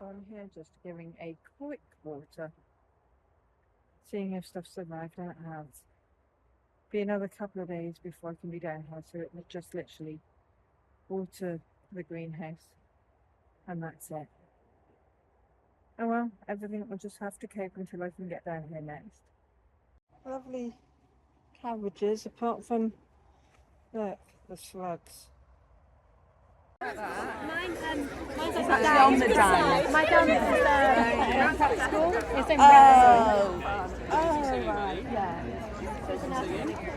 So I'm here just giving a quick water, seeing if stuff's arrived, and it has. Be another couple of days before I can be down here, so it will just literally water the greenhouse, and that's it. Oh well, everything will just have to cope until I can get down here next. Lovely cabbages, apart from, look, the slugs. Mine's actually on the dam. My dam is prep school. It's in Right, yeah. So it's another.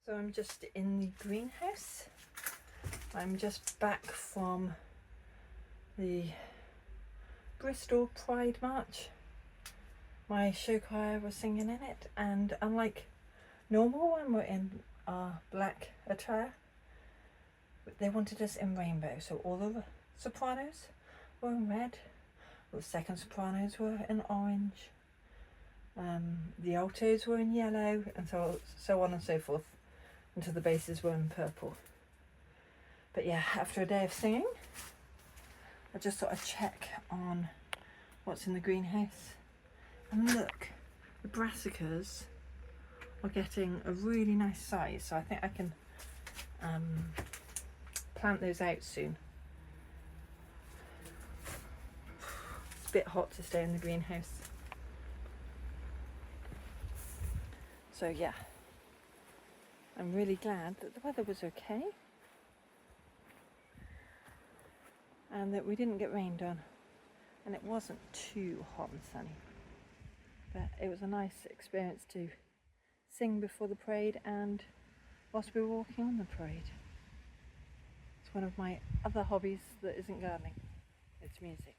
So I'm just in the greenhouse. I'm just back from the Bristol Pride March. My show choir was singing in it, and unlike normal when we're in our black attire, they wanted us in rainbow. So all the sopranos were in red, all the second sopranos were in orange, the altos were in yellow, and so on and so forth, until the basses were in purple. But yeah, after a day of singing, I just thought I'd check on what's in the greenhouse. And look, the brassicas are getting a really nice size, so I think I can plant those out soon. It's a bit hot to stay in the greenhouse. So yeah, I'm really glad that the weather was okay and that we didn't get rained on, and it wasn't too hot and sunny. But it was a nice experience to sing before the parade and whilst we were walking on the parade. It's one of my other hobbies that isn't gardening, it's music.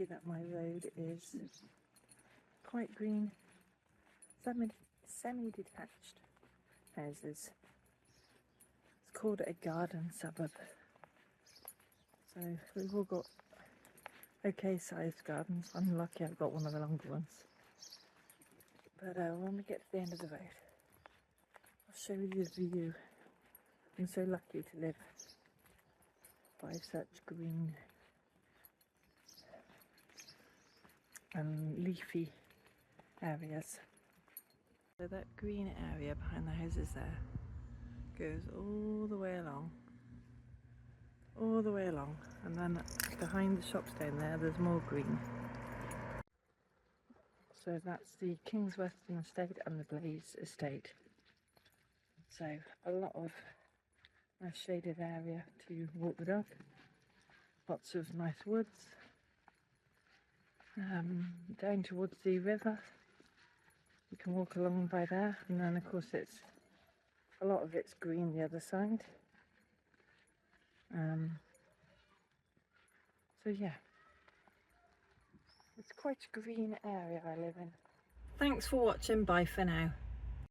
lucky that my road is quite green, semi-detached houses. It's called a garden suburb. So we've all got okay sized gardens. I'm lucky I've got one of the longer ones. But when we get to the end of the road, I'll show you the view. I'm so lucky to live by such green and leafy areas. So that green area behind the houses there goes all the way along, and then behind the shops down there there's more green. So that's the King's Weston Estate and the Blaze Estate. So a lot of nice shaded area to walk the dog, lots of nice woods, down towards the river. You can walk along by there, and then of course a lot of it's green the other side. So yeah, it's quite a green area I live in. Thanks for watching, bye for now.